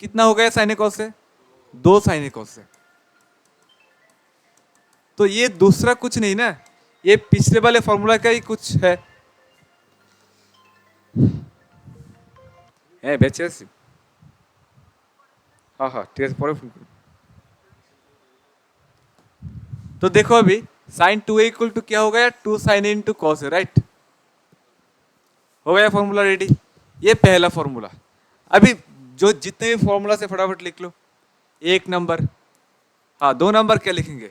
कितना हो गया साइन ए कॉस से? 2 साइन ए कॉस से। तो ये दूसरा कुछ नहीं ना, ये पिछले वाले फॉर्मूला का ही कुछ है बेचे। हाँ हाँ ठीक है परे फोन करो। तो देखो अभी साइन 2a इक्वल टू क्या हो गया? 2 साइन ए इंटू कॉस है, राइट? हो गया फॉर्मूला रेडी। ये पहला फॉर्मूला। अभी जो जितने भी फॉर्मूला से फटाफट लिख लो। एक नंबर, हाँ 2 नंबर क्या लिखेंगे?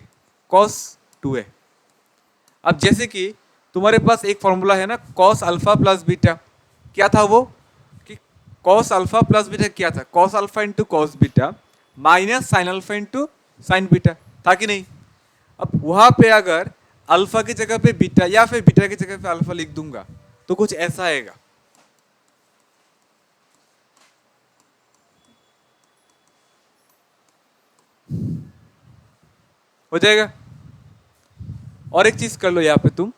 Cos 2a। अब जैसे कि तुम्हारे पास एक फॉर्मूला है ना, कॉस अल्फा प्लस बीटा। क्या था वो? कि कॉस अल्फा प्लस बीटा क्या था? Cos alpha into cos beta minus sine alpha into sine beta, था कि नहीं? अब वहां पे अगर अल्फा की जगह पे बीटा या फिर बीटा की जगह पे अल्फा लिख दूंगा तो कुछ ऐसा आएगा। हो जाएगा। और एक चीज कर लो यहां पे तुम,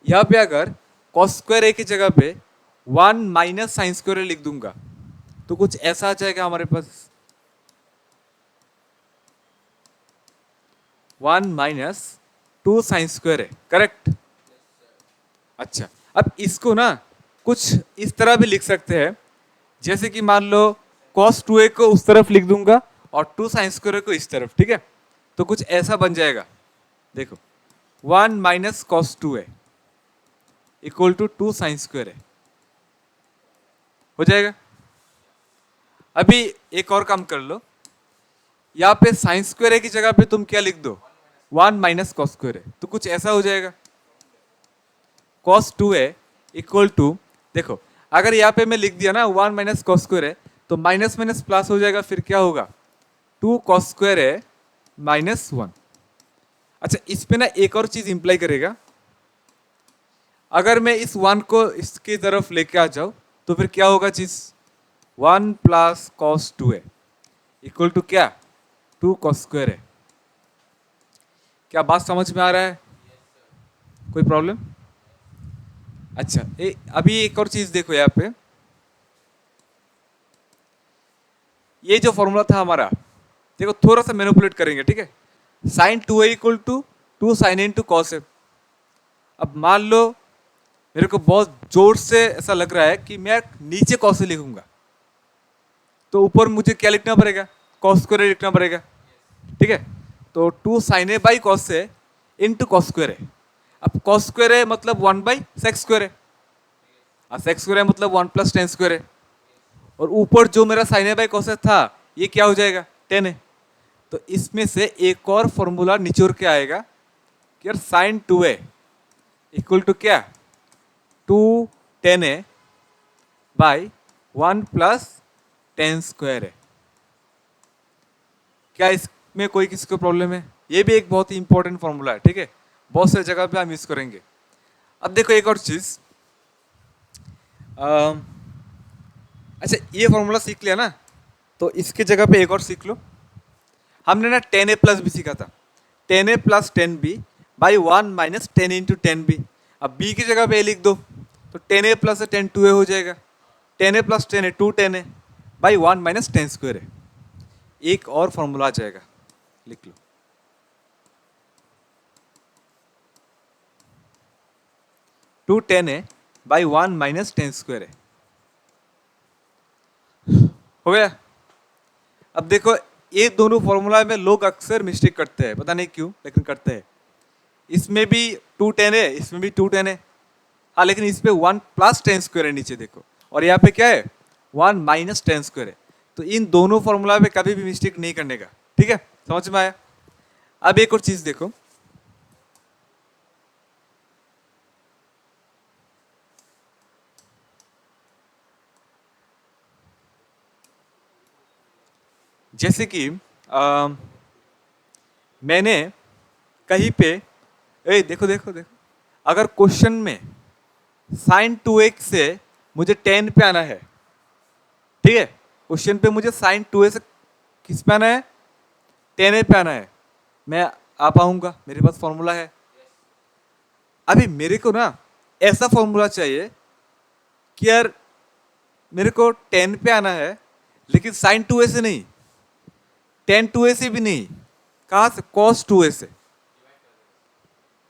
यहां पे अगर कॉस स्क्वायर ए की जगह पे 1 माइनस साइन स्क्वायर लिख दूंगा तो कुछ ऐसा आ जाएगा हमारे पास, 1 माइनस 2 साइन स्क्वायर है, करेक्ट? अच्छा, अब इसको ना कुछ इस तरह भी लिख सकते हैं, जैसे कि मान लो cos 2a को उस तरफ लिख दूंगा और 2 साइन स्क्वायर को इस तरफ, ठीक है? तो कुछ ऐसा बन जाएगा, देखो 1 minus cos 2a equal to 2 sine square है। हो जाएगा। अभी एक और काम कर लो, यहाँ पे साइन स्क्वायर है की जगह पे तुम क्या लिख दो? 1 माइनस कॉस स्क्वायर है, तो कुछ ऐसा हो जाएगा cos 2a इक्वल टू, देखो अगर यहाँ पे मैं लिख दिया ना 1 माइनस कॉस स्क्वायर है तो माइनस माइनस प्लस हो जाएगा, फिर क्या होगा? 2 कॉस स्क्वायर है माइनस 1। अच्छा, इस पे ना एक और चीज इंप्लाई करेगा, अगर मैं इस 1 को इसकी तरफ लेके आ जाऊं तो फिर क्या होगा चीज? 1 plus cos 2a equal to क्या? 2 कॉस स्क्वायर है। क्या बात समझ में आ रहा है? कोई प्रॉब्लम? अच्छा, अभी एक और चीज देखो यहाँ पे, ये जो फॉर्मूला था हमारा, देखो थोड़ा सा मैनिपुलेट करेंगे, ठीक है? Sine 2a equal to 2 sine into cos है। अब मान लो मेरे को बहुत जोर से ऐसा लग रहा है कि मैं नीचे कॉस से लिखूंगा, तो ऊपर मुझे क्या लिखना पड़ेगा? कॉस स्क्वायर लिखना पड़ेगा, ठीक है? तो 2 साइन ए बाई कॉस है इंटू कॉस स्क्वायर है। अब कॉस स्क्वायर है मतलब 1 बाई सेक्स स्क्वायर है, और सेक्स स्क्वायर है मतलब 1 प्लस टेन स्क्वायर है, और ऊपर जो मेरा साइन ए बाई कॉस था ये क्या हो जाएगा? 10 है। तो इसमें से एक और फॉर्मूला निचोड़ के आएगा कि यार साइन 2a इक्वल टू क्या? 2 10a by 1 plus ten square है। क्या इसमें कोई किसी को प्रॉब्लम है? ये भी एक बहुत ही इंपॉर्टेंट फॉर्मूला है, ठीक है? बहुत सारी जगह पे हम यूज करेंगे। अब देखो एक और चीज, अच्छा ये फॉर्मूला सीख लिया ना, तो इसके जगह पे एक और सीख लो। हमने ना 10a प्लस बी सीखा था, 10a plus 10b by 1 minus 10 into 10b। अब b की जगह पे a लिख दो तो 10a प्लस 10 2a हो जाएगा, 10a प्लस 10 है 2 10 है बाई 1 माइनस 10 स्क्वायर है। एक और फॉर्मूला आ जाएगा, लिख लो, 2 10 है बाई 1 माइनस 10 स्क्वायर है। हो गया। अब देखो ये दोनों फॉर्मूला में लोग अक्सर मिस्टेक करते हैं, पता नहीं क्यों लेकिन करते हैं। इसमें भी 2 10 है, इसमें भी 2 10 है, हाँ लेकिन इस पे 1 प्लस 10 स्क्वायर है नीचे देखो, और यहाँ पे क्या है? 1 माइनस 10 स्क्वायर है। तो इन दोनों फॉर्मूला में कभी भी मिस्टेक नहीं करने का, ठीक है? समझ में आया? अब एक और चीज देखो, जैसे कि मैंने कहीं पे, देखो देखो देखो, अगर क्वेश्चन में साइन 2x से मुझे 10 पे आना है, ठीक है? क्वेश्चन पे मुझे साइन 2a से किस पे आना है? 10a पे आना है। मैं आ पाऊंगा, मेरे पास फॉर्मूला है। अभी मेरे को ना ऐसा फॉर्मूला चाहिए कि यार मेरे को 10 पे आना है, लेकिन साइन 2a से नहीं, 10 2a से भी नहीं, कहां से, cos 2a से।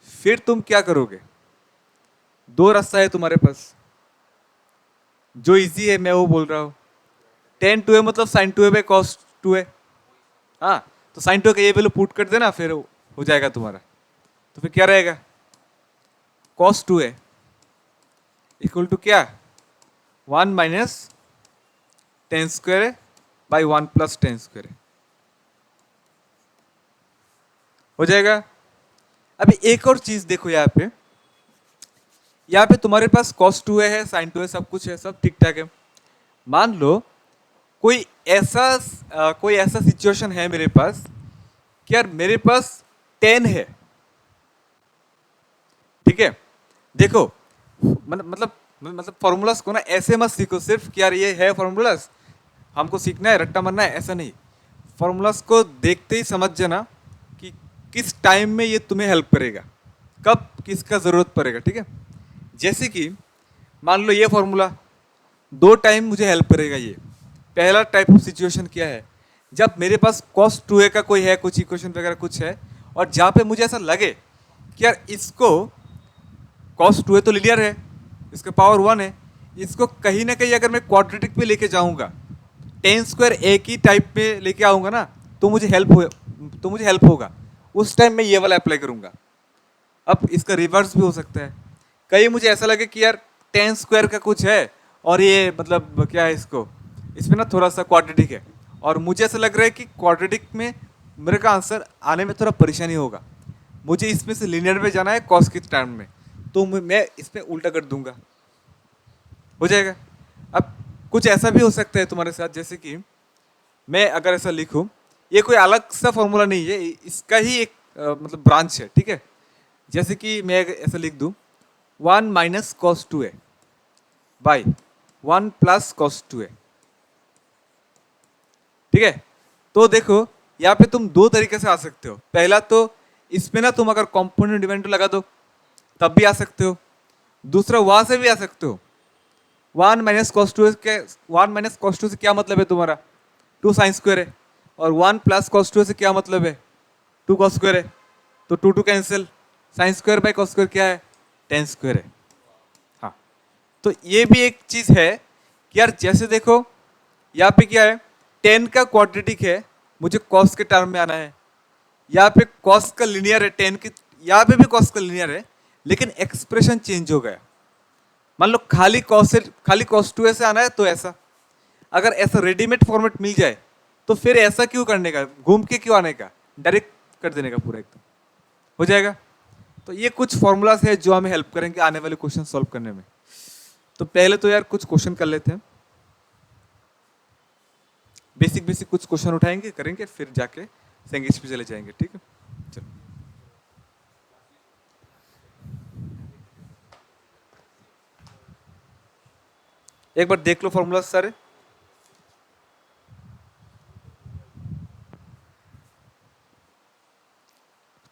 फिर तुम क्या करोगे? दो रास्ता है तुम्हारे पास, जो इजी है मैं वो बोल रहा हूं। 10 2a मतलब sign 2a by cos 2a। हाँ, तो साइन 2a का ये वैल्यू पुट कर देना, फिर हो जाएगा तुम्हारा। तो फिर क्या रहेगा? cos 2a इक्वल टू क्या? 1 minus ten square by 1 plus ten square हो जाएगा। अभी एक और चीज देखो, यहाँ पे तुम्हारे पास cos 2a है, sin 2a, सब कुछ है, सब ठीक ठाक है। मान लो कोई ऐसा कोई ऐसा सिचुएशन है मेरे पास कि यार मेरे पास 10 है, ठीक है। देखो, मतलब फॉर्मूलास को ना ऐसे मत सीखो सिर्फ कि यार ये है फॉर्मूलास, हमको सीखना है, रट्टा मारना है, ऐसा नहीं। फॉर्मूलास को देखते ही समझ जाना कि किस टाइम में ये तुम्हें हेल्प करेगा, कब किसका जरूरत पड़ेगा, ठीक है। जैसे कि मान लो ये फॉर्मूला दो टाइम मुझे हेल्प करेगा। ये पहला टाइप ऑफ सिचुएशन क्या है? जब मेरे पास cos 2a का कोई है, कुछ इक्वेशन वगैरह कुछ है, और जहाँ पे मुझे ऐसा लगे कि यार इसको cos 2a तो लीनियर है, इसका पावर 1 है, इसको कहीं ना कहीं अगर मैं क्वाड्रेटिक पे लेके जाऊंगा, टेन स्क्वायर एक ही टाइप पे लेके आऊंगा ना, तो मुझे हेल्प होगा। उस टाइम मैं ये वाला अप्लाई करूंगा। अब इसका रिवर्स भी हो सकता है, कहीं मुझे ऐसा लगे कि यार टेन स्क्वायर का कुछ है, और ये मतलब क्या है, इसमें ना थोड़ा सा क्वाड्रेटिक है, और मुझे ऐसा लग रहा है कि क्वाड्रेटिक में मेरे का आंसर आने में थोड़ा परेशानी होगा, मुझे इसमें से लिनियर में जाना है कॉस के टर्म में, तो मैं इसमें उल्टा कर दूंगा, हो जाएगा। अब कुछ ऐसा भी हो सकता है तुम्हारे साथ, जैसे कि मैं अगर ऐसा लिखूं, ये कोई अलग सा फॉर्मूला नहीं है, इसका ही एक मतलब ब्रांच है, ठीक है। जैसे कि मैं ऐसा लिख दूं, 1 minus cos 2a by 1 plus cos 2a, ठीक है। तो देखो, यहाँ पे तुम दो तरीके से आ सकते हो। पहला तो इसमें ना तुम अगर कॉम्पोनेंट डिपेंडेंट लगा दो तब भी आ सकते हो, दूसरा वहां से भी आ सकते हो। 1 माइनस कॉस 2 से क्या मतलब है तुम्हारा? 2 साइन स्क्वायर है, और 1 प्लस कॉस 2 से क्या मतलब है? 2 कॉस स्क्वायर है, तो 2 cancel, sine square by cos square क्या है? टेन स्क्वायर है। हाँ, तो ये भी एक चीज है कि यार जैसे देखो, यहाँ पे क्या है, 10 का क्वाड्रेटिक है, मुझे कॉस के टर्म में आना है। यहाँ पे कॉस का लिनियर है 10 की, यहाँ पे भी कॉस का लिनियर है, लेकिन एक्सप्रेशन चेंज हो गया। मान लो खाली कॉस 2a से आना है तो ऐसा, अगर ऐसा रेडीमेड फॉर्मेट मिल जाए तो फिर ऐसा क्यों करने का, घूम के क्यों आने का, डायरेक्ट कर देने का पूरा एकदम, हो जाएगा। तो ये कुछ फॉर्मूलाज है जो हमें हेल्प करेंगे आने वाले क्वेश्चन सॉल्व करने में। तो पहले तो यार कुछ क्वेश्चन कर लेते हैं, बेसिक बेसिक कुछ क्वेश्चन उठाएंगे, करेंगे, फिर जाके संगीत पे चले जाएंगे, ठीक है। चलो, एक बार देख लो फॉर्मूला सारे।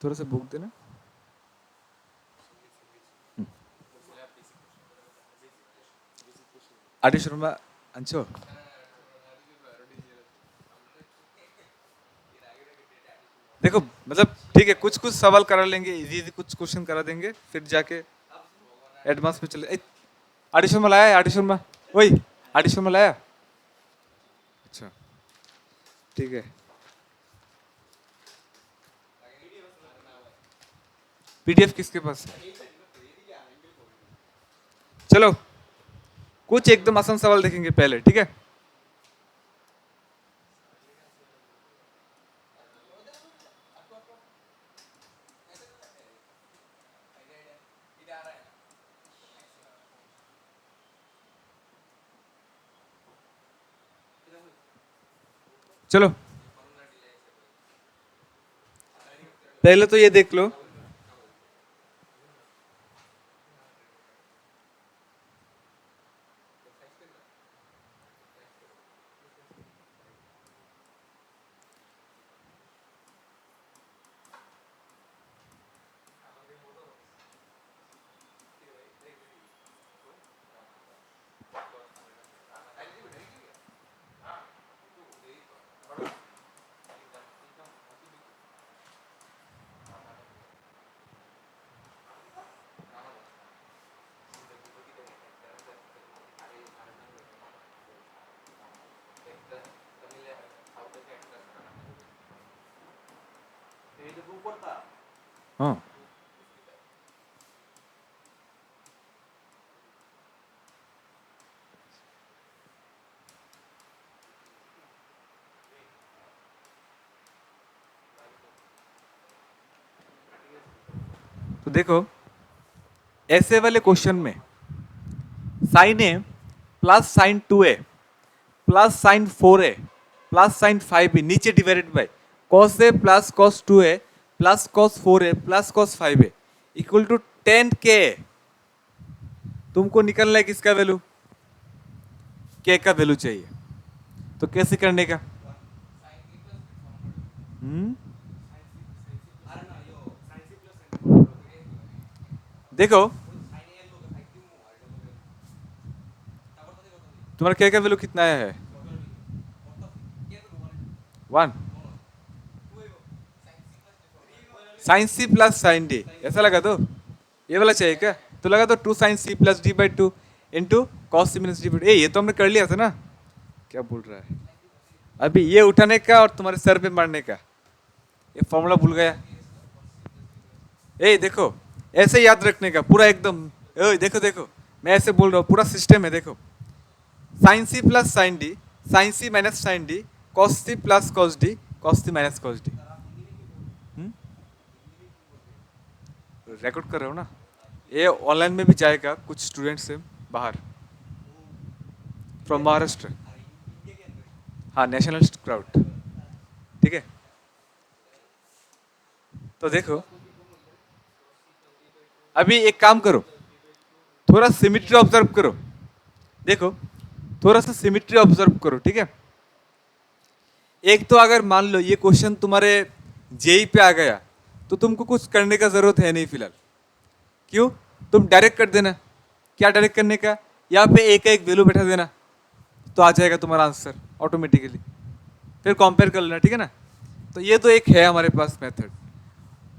थोड़ा सा बुक देना। आदि शर्मा अंशो, देखो मतलब ठीक है, कुछ कुछ सवाल करा लेंगे, इजी इजी कुछ क्वेश्चन करा देंगे, फिर जाके एडवांस में चले। आदि शर्मा लाया है, आदि शर्मा, वही आदि शर्मा लाया। अच्छा, ठीक है। पीडीएफ किसके पास है? चलो, कुछ एकदम आसान सवाल देखेंगे पहले, ठीक है। चलो, पहले तो ये देख लो। तो देखो ऐसे वाले क्वेश्चन में sine A plus sine 2a plus sine 4a plus sine 5b नीचे divided by cos A plus cos 2a plus cos 4a plus cos 5a equal to 10k। तुमको निकलना है किसका वैल्यू, k का वैल्यू चाहिए। तो कैसे करने का? हम्म देखो तुम्हारा k का वैल्यू कितना है? 1 sine C plus sine D ऐसा लगा दो। ये वाला चाहिए क्या? तो लगा दो 2 sine C plus D by 2 into cos C minus D by 2। ये तो हमने कर लिया था ना। क्या बोल रहा है अभी? ये उठाने का और तुम्हारे सर पे मारने का, ये फॉर्मूला भूल गया। ए देखो ऐसे याद रखने का पूरा एकदम। ए देखो देखो मैं ऐसे बोल रहा हूँ, पूरा सिस्टम है देखो। Sine C plus sine D, sine C minus sine D, cos C plus cos D, cos C minus cos D. Record कर रहे हो ना? ये ऑनलाइन में भी जाएगा कुछ स्टूडेंट से बाहर, फ्रॉम महाराष्ट्र। हाँ नेशनल क्राउड, ठीक है। तो देखो अभी एक काम करो, थोड़ा सिमिट्री ऑब्जर्व करो। देखो थोड़ा सा सिमिट्री ऑब्जर्व करो, ठीक है। एक तो अगर मान लो ये क्वेश्चन तुम्हारे जेई पे आ गया तो तुमको कुछ करने का जरूरत है नहीं फिलहाल। क्यों? तुम डायरेक्ट कर देना। क्या डायरेक्ट करने का? यहाँ पे एक एक वैल्यू बैठा देना तो आ जाएगा तुम्हारा आंसर ऑटोमेटिकली। फिर कंपेयर कर लेना, ठीक है ना। तो ये तो एक है हमारे पास मेथड।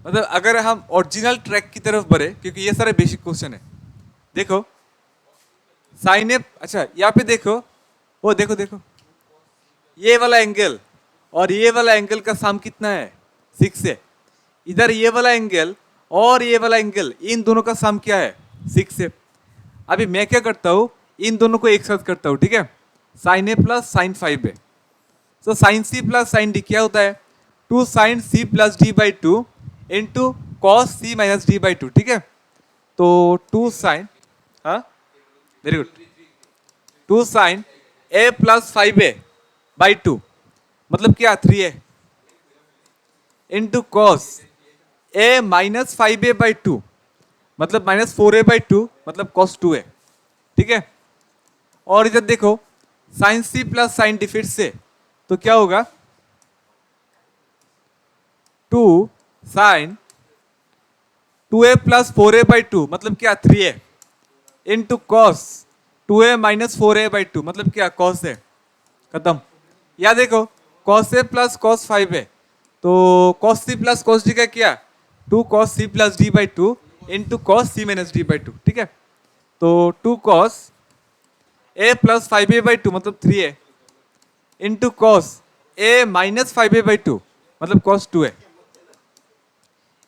मतलब अगर हम ओरिजिनल ट्रैक की तरफ बढ़े, क्योंकि ये सारे बेसिक क्वेश्चन है। देखो साइन ए, अच्छा यहाँ पे देखो, वो देखो देखो ये वाला एंगल और ये वाला एंगल का सम कितना है? 6 है। इधर ये वाला एंगल और ये वाला एंगल, इन दोनों का सम क्या है? 6 है। अभी मैं क्या करता हूँ, इन दोनों को एक साथ करता हूँ, ठीक है। साइन ए प्लस साइन 5 है। तो sine C plus sine D क्या होता है? 2 sine C plus D by 2 into cos C minus D by 2, ठीक है। तो 2 साइन, हाँ very good, 2 sine A plus 5a by 2 मतलब क्या? 3a into cos A minus 5a by 2 मतलब माइनस 4a बाई 2 मतलब कॉस 2a, ठीक है। और इधर देखो sine C plus sine D फिर से, तो क्या होगा? 2 sign 2a plus 4a by 2 मतलब क्या? 3a into cos 2a minus 4a by 2 मतलब क्या? कॉस है। खत्म। या देखो कॉस ए प्लस कॉस 5 है, तो cos C plus cos D का क्या? 2 cos C plus D by 2 into cos C minus D by 2, ठीक है। तो 2 cos A plus 5a by 2 मतलब 3a into cos A minus 5a by 2 मतलब cos 2a।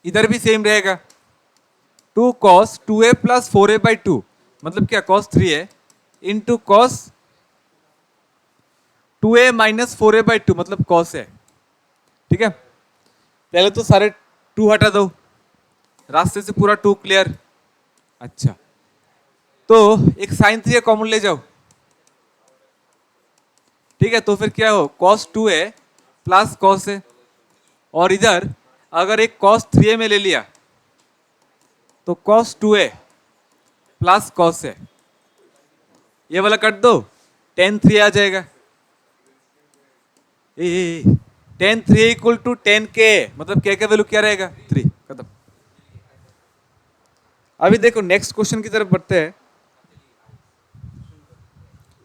इधर भी सेम रहेगा, 2 cos 2a plus 4a by 2 मतलब क्या? Cos 3a into cos 2a minus 4a by 2 मतलब कॉस है, ठीक है। पहले तो सारे 2 हटा दो, रास्ते से पूरा 2 क्लियर। अच्छा तो एक साइन 3a कॉमन ले जाओ, ठीक है। तो फिर क्या हो? कॉस 2a प्लस कॉस है, और इधर अगर एक कॉस 3a में ले लिया तो कॉस 2a प्लस कॉस है, ये वाला कट दो, टेन 3 आ जाएगा। 10 3 इक्वल टू 10k मतलब k का वैल्यू क्या रहेगा? 3। खत्म। अभी देखो नेक्स्ट क्वेश्चन की तरफ बढ़ते हैं।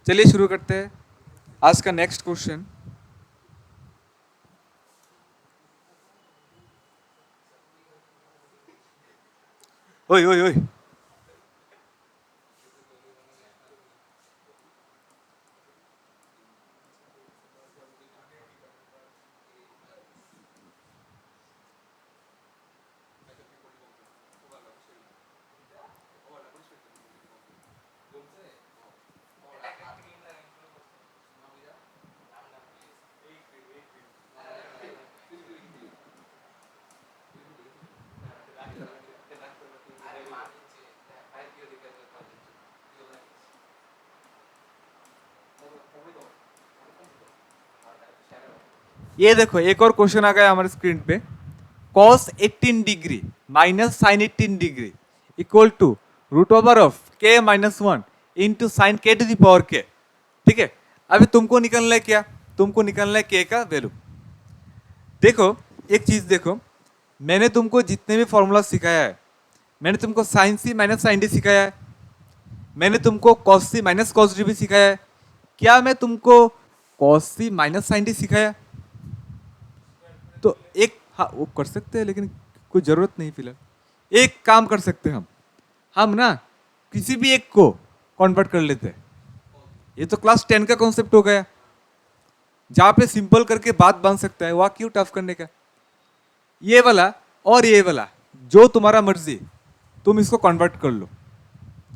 चलिए शुरू करते हैं आज का नेक्स्ट क्वेश्चन। ओए ओए ओए, ये देखो एक और क्वेश्चन आ गया हमारे स्क्रीन पे, cos 18 degree minus sine 18 degree equal to root over of k minus 1 into sine k to the power k। ठीक है, अभी तुमको निकलना है क्या, तुमको निकलना है k का वैल्यू। देखो एक चीज देखो, मैंने तुमको जितने भी फॉर्मूला सिखाया है, मैंने तुमको sign C minus sine D सिखाया है, मैंने तुमको cos C minus cos D भी सिखाया है। क्या मैं तुमको cos C minus sine D सिखाया? तो एक, हाँ वो कर सकते हैं लेकिन कोई जरूरत नहीं फिलहाल। एक काम कर सकते हैं हम ना किसी भी एक को कन्वर्ट कर लेते हैं। ये तो क्लास 10 का कॉन्सेप्ट हो गया, जहां पे सिंपल करके बात बन सकता है, वहां क्यों टफ करने का। ये वाला और ये वाला जो तुम्हारा मर्जी, तुम इसको कन्वर्ट कर लो।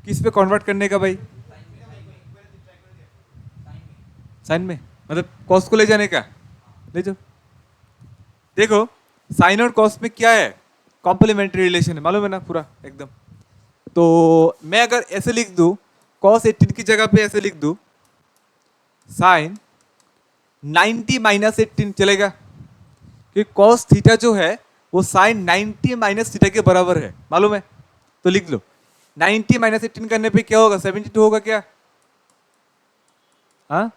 किस पे कन्वर्ट करने का भाई? साइन में, मतलब कॉस को ले जाने का, ले जाओ। देखो साइन और कॉस में क्या है, कॉम्प्लीमेंट्री रिलेशन है, मालूम है ना पूरा एकदम। तो मैं अगर ऐसे लिख दूं, कॉस 18 की जगह पे ऐसे लिख दूं साइन 90 माइनस 18, चलेगा? क्योंकि कॉस थीटा जो है वो साइन 90 माइनस थीटा के बराबर है, मालूम है? तो लिख लो 90 माइनस 18 करने पे क्या होगा, 72 होगा क्या? हाँ,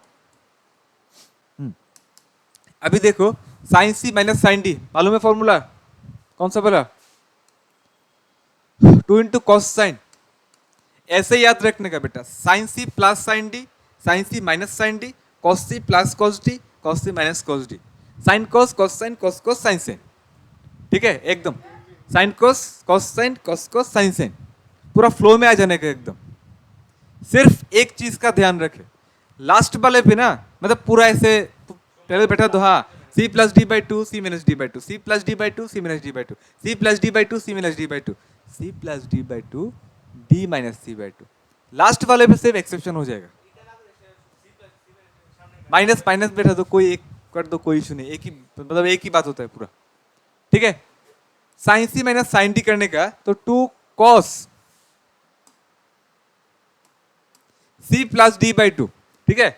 अभी देखो sine C minus sine D, मालूम है फॉर्मूला कौन सा वाला? 2 इंटू कॉस साइन। ऐसे याद रखने का बेटा, sine C plus sine D, sine C minus sine D, cos C plus cos D, cos C minus cos D, sine cos cos sine sine. ठीक है एकदम, साइन कॉस साइन साइन, पूरा flow में आ जाने का एकदम। सिर्फ एक चीज का ध्यान रखे, लास्ट वाले पे ना, मतलब पूरा ऐसे पहले बैठा तो हाँ, C plus D by two C minus D by two, C plus D by two C minus D by two, C plus D by two C minus D by two, C plus D by two D minus C by two. Last वाले पे सिर्फ exception हो जाएगा, minus minus बैठा तो कोई एक कर दो, कोई इशू नहीं, एक ही मतलब एक ही बात होता है पूरा। ठीक है, sine C minus sine D करने का तो 2 cos C plus D by two. ठीक है,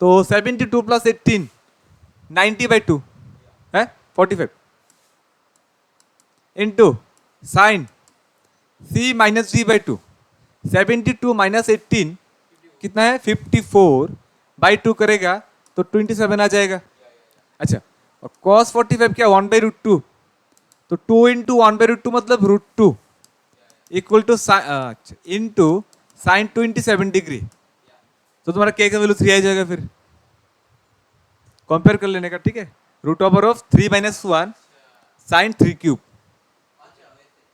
तो 72 प्लस 18 90 बाई टू है 45 into sine C minus D by two, 72 minus 18 कितना है 54 बाई टू करेगा तो 27 आ जाएगा। अच्छा, और cos 45 क्या 1 बाई रूट टू, तो 2 इंटू 1 बाई रूट टू मतलब root two equal to into sine 27 degree, तो तुम्हारा k का वैल्यू 3 आ जाएगा। फिर कंपेयर कर लेने का। ठीक है, root over of 3 minus 1 sine 3 cube.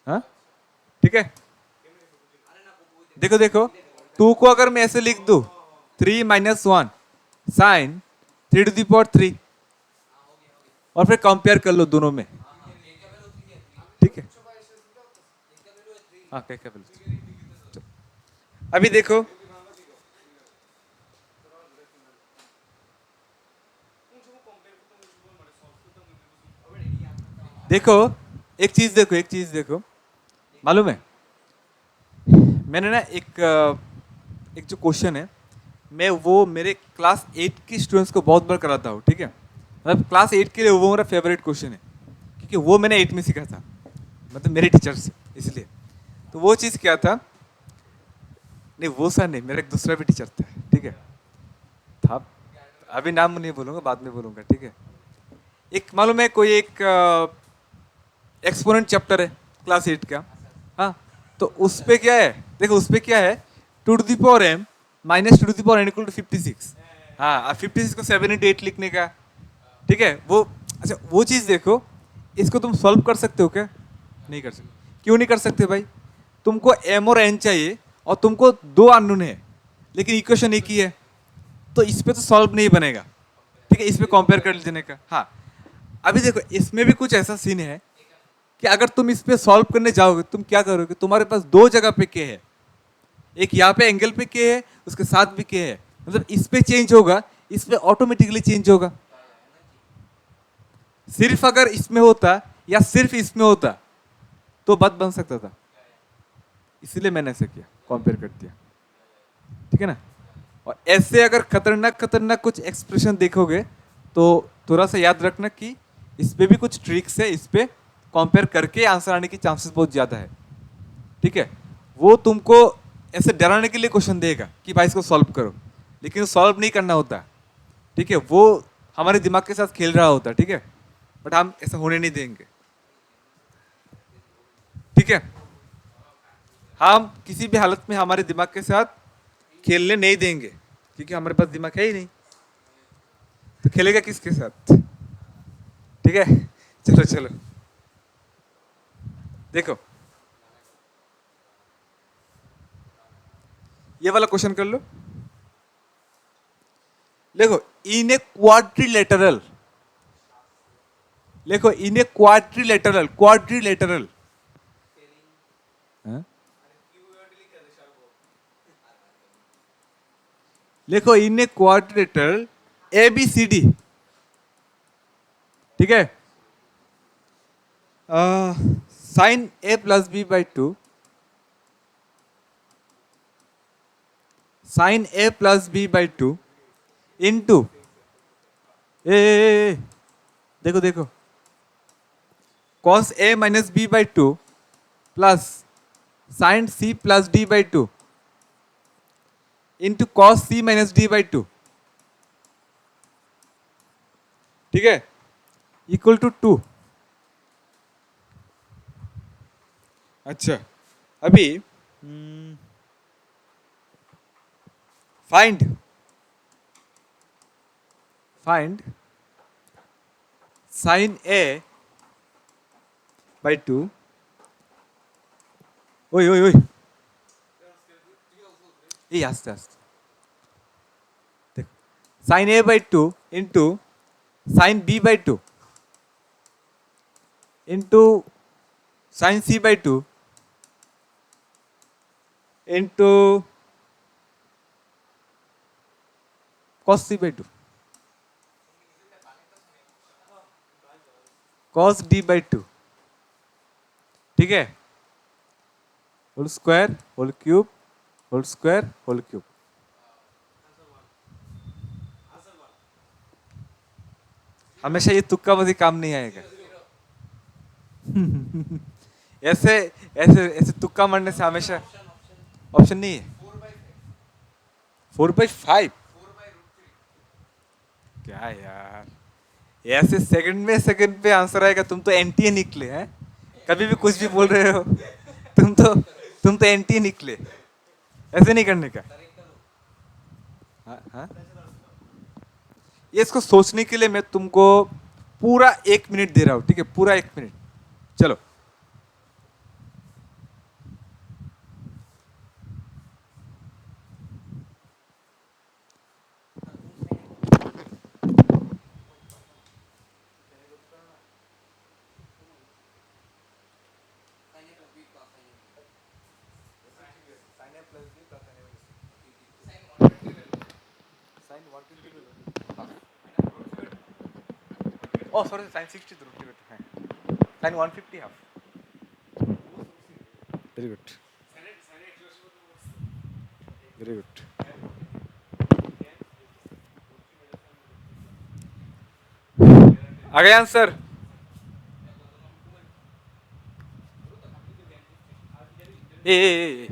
हाँ ठीक है, देखो देखो 2 को अगर मैं ऐसे लिख दूं 3 minus 1 sine 3 to the power 3, और फिर कंपेयर कर लो दोनों में। ठीक है, हाँ क्या वैल्यू। अभी देखो देखो एक चीज देखो, मालूम है मैंने ना एक जो क्वेश्चन है, मैं वो मेरे क्लास 8 की स्टूडेंट्स को बहुत बार कराता हूँ। ठीक है, मतलब क्लास 8 के लिए वो मेरा फेवरेट क्वेश्चन है, क्योंकि वो मैंने 8 में सीखा था, मतलब मेरे टीचर से, इसलिए। तो वो चीज़ क्या था, नहीं वो सर नहीं, मेरा एक दूसरा भी टीचर था। ठीक है, था, अभी नाम नहीं बोलूँगा, बाद में बोलूँगा। ठीक है, एक मालूम है कोई एक एक्सपोनेंट चैप्टर है क्लास 8 का। हाँ, तो उस पे क्या है, देखो उस पे क्या है, 2 to the power m minus 2 to the power n equal to 56। हाँ, 56 को 7 इंटू 8 लिखने का। ठीक है, वो अच्छा वो चीज़ देखो, इसको तुम सॉल्व कर सकते हो क्या? नहीं कर सकते। क्यों नहीं कर सकते भाई? तुमको m और n चाहिए और तुमको 2 अननोन है, लेकिन इक्वेशन एक ही है, तो इस पे तो सॉल्व नहीं बनेगा। ठीक है, इस पे कंपेयर कर लेने का। हाँ, अभी देखो इसमें भी कुछ ऐसा सीन है कि अगर तुम इस पे सॉल्व करने जाओगे, तुम क्या करोगे, तुम्हारे पास 2 जगह पे के है, एक यहाँ पे एंगल पे के है, उसके साथ भी के है, मतलब इस पे चेंज होगा, इस पे ऑटोमेटिकली चेंज होगा। सिर्फ अगर इसमें होता या सिर्फ इसमें होता तो बात बन सकता था, इसलिए मैंने ऐसा किया, कंपेयर कर दिया। ठीक है ना, और ऐसे अगर खतरनाक खतरनाक कुछ एक्सप्रेशन देखोगे तो थोड़ा सा याद रखना कि इस पे भी कुछ ट्रिक्स है, इस पे कंपेयर करके आंसर आने की चांसेस बहुत ज़्यादा है, ठीक है। वो तुमको ऐसे डराने के लिए क्वेश्चन देगा कि भाई इसको सॉल्व करो, लेकिन सॉल्व नहीं करना होता, ठीक है। वो हमारे दिमाग के साथ खेल रहा होता है, ठीक है, बट हम ऐसा होने नहीं देंगे, ठीक है। हम किसी भी हालत में हमारे दिमाग के साथ खेलने नहीं देंगे, क्योंकि हमारे पास दिमाग है ही नहीं, तो खेलेगा किसके साथ, ठीक है। चलो चलो देखो, ये वाला क्वेश्चन कर लो। देखो, इन ए क्वाड्रिलेटरल, देखो इन ए क्वाड्रिलेटरल, क्वाड्रिलेटरल, देखो in a quadrilateral A B C D, ठीक है। Sine A plus B by two, sine A plus B by two into A, देखो देखो, cos A minus B by two plus sine C plus D by two into cos C minus D by two, ठीक है, equal to 2। अच्छा, अभी find find sine A by two, ओए ओए ओए, ये आस्ते आस्ते देखो, sign A by two into sine B by two into sine C by two into cos C by two, cos D by two, ठीक है, whole square whole cube whole square whole cube. हमेशा ये तुक्का बजी काम नहीं आएगा। ऐसे ऐसे ऐसे तुक्का मारने से हमेशा ऑप्शन नहीं है। 4/5 क्या यार, ऐसे सेकंड पे आंसर आएगा, तुम तो एनटीए निकले हैं, कभी भी कुछ भी बोल रहे हो। तुम तो एनटीए निकले, ऐसे नहीं करने का। हाँ हाँ, ये इसको सोचने के लिए मैं तुमको पूरा 1 मिनट दे रहा हूं, ठीक है, पूरा 1 मिनट। चलो, oh sorry, sin 60 the root है, sin 150 half, very good, very good। आ गया आंसर। ए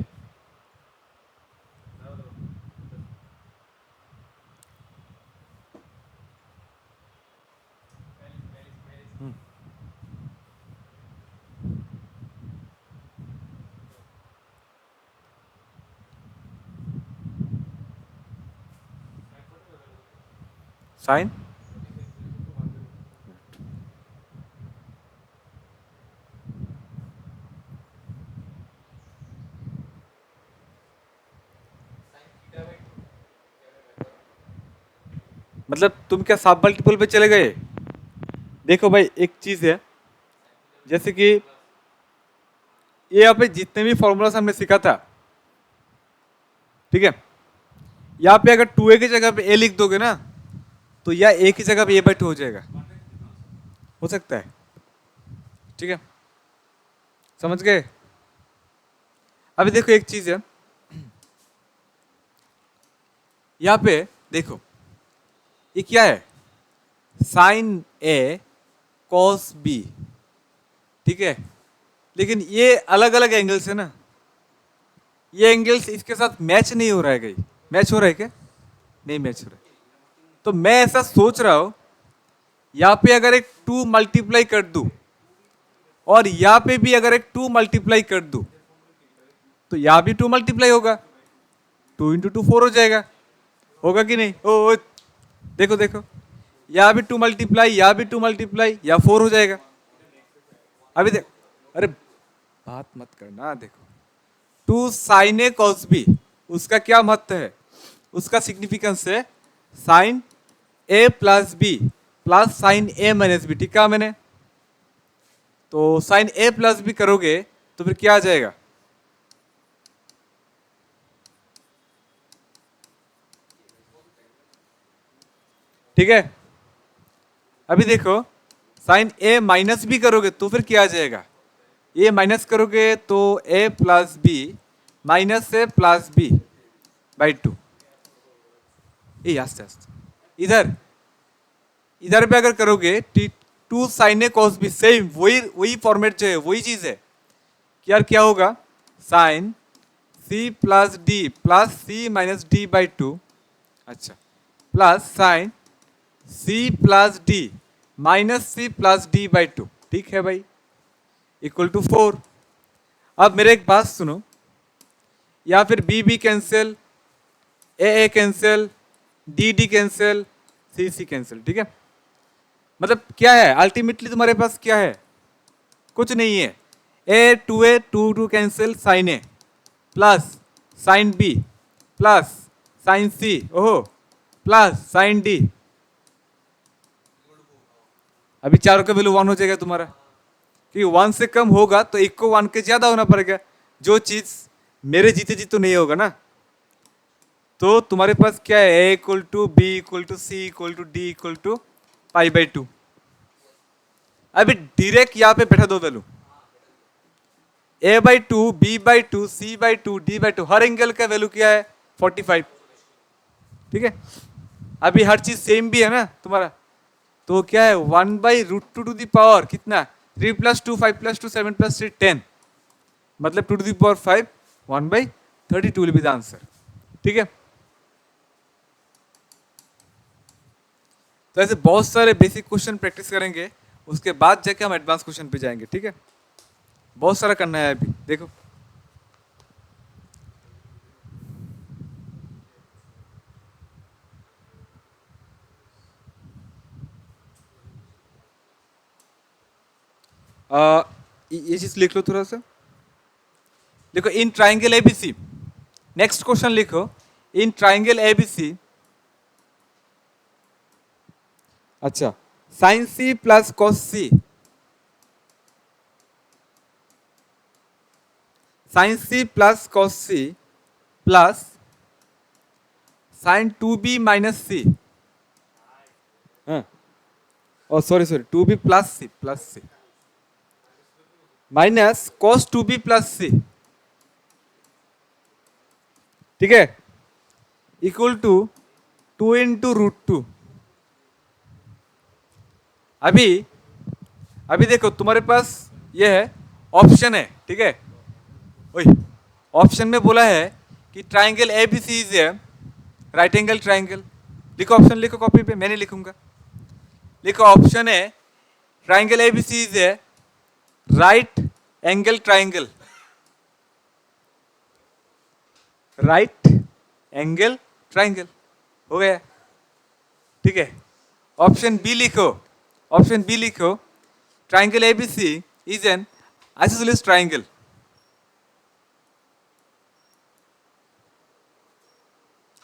साइन मतलब तुम क्या सब मल्टीपल पे चले गए। देखो भाई, एक चीज है, जैसे कि ये यहाँ पे जितने भी फॉर्मूलास हमने सीखा था, ठीक है, यहाँ पे अगर 2a की जगह पे a लिख दोगे ना, तो या a की जगह पे a/2 हो जाएगा, हो सकता है, ठीक है, समझ गए। अभी देखो एक चीज है, यहाँ पे देखो, ये क्या है, साइन ए कॉस बी, ठीक है। लेकिन ये अलग अलग एंगल्स है ना, ये एंगल्स इसके साथ मैच नहीं हो रहा है। कहीं मैच हो रहा है क्या? नहीं मैच हो रहा है। तो मैं ऐसा सोच रहा हूं, यहाँ पे अगर एक 2 मल्टीप्लाई कर दूं और यहाँ पे भी अगर एक 2 मल्टीप्लाई कर दूं, तो यहाँ भी 2 मल्टीप्लाई होगा, 2 इंटू 2 4 हो जाएगा, होगा कि नहीं? ओ देखो देखो, यहाँ भी 2 मल्टीप्लाई, यहाँ भी 2 मल्टीप्लाई, यहाँ 4 हो जाएगा। अभी देख, अरे बात मत करना। देखो 2 साइन ए कॉस बी, उसका क्या महत्व है? उसका सिग्निफिकेंस है sine A plus B plus sign A minus B, ठीक है मैंने। तो साइन ए प्लस बी करोगे तो फिर क्या आ जाएगा? ठीक है। अभी देखो साइन ए माइनस बी करोगे तो फिर क्या आ जाएगा? ए माइनस करोगे तो A plus B minus A plus B by 2। ए आस्ते आस्ते, इधर इधर पे अगर करोगे 2 sine A cos B, same वही वही फॉर्मेट जो है वही चीज है कि यार क्या होगा? Sine C plus D plus C minus D by 2, अच्छा, plus sine C plus D minus C plus D by 2, ठीक है भाई, इक्वल टू 4। अब मेरे एक बात सुनो, या फिर बी बी कैंसिल, ए कैंसिल, डी डी कैंसिल, सी सी कैंसिल, ठीक है। मतलब क्या है अल्टीमेटली तुम्हारे पास क्या है? कुछ नहीं है। A two cancel sine A plus sine B plus sine C, ओहो, प्लस साइन डी। अभी चारों का वैल्यू 1 हो जाएगा तुम्हारा, क्योंकि 1 से कम होगा तो एक को 1 के ज्यादा होना पड़ेगा, जो चीज मेरे जीते जी तो नहीं होगा ना। तो तुम्हारे पास क्या है? A equal to B equal to C equal to D equal to pi by 2। अभी डायरेक्ट यहाँ पे बैठा दो value, A by 2, B by 2, C by 2, D by 2, हर एंगल का वैल्यू क्या है? 45, ठीक है। अभी हर चीज सेम भी है ना तुम्हारा, तो क्या है? 1 by root two the power कितना? 3 प्लस 2 5 प्लस 2 7 प्लस 3 10, मतलब 2 to the power 5, 1 by 32 will be the answer, ठीक है। तो ऐसे बहुत सारे बेसिक क्वेश्चन प्रैक्टिस करेंगे, उसके बाद जाके हम एडवांस क्वेश्चन पे जाएंगे, ठीक है। बहुत सारा करना है अभी, देखो ये चीज लिख लो थोड़ा सा। देखो in triangle ABC, next question लिखो, इन ट्राइंगल एबीसी, अच्छा, sine C plus cos C, sine C plus cos C plus sine 2b minus C, oh sorry 2b plus C minus cos 2b plus C, ठीक है, equal to 2 into root 2। अभी अभी देखो तुम्हारे पास ये है, option है, ठीक है। ओए, ऑप्शन में बोला है कि triangle A B C is a right angle triangle. लिखो ऑप्शन, लिखो कॉपी पे, मैं नहीं लिखूंगा। लिखो ऑप्शन है triangle A B C is a right angle triangle, right angle triangle, हो गया, ठीक है। ऑप्शन बी लिखो, ऑप्शन बी लिखो, triangle A B C is an isosceles triangle.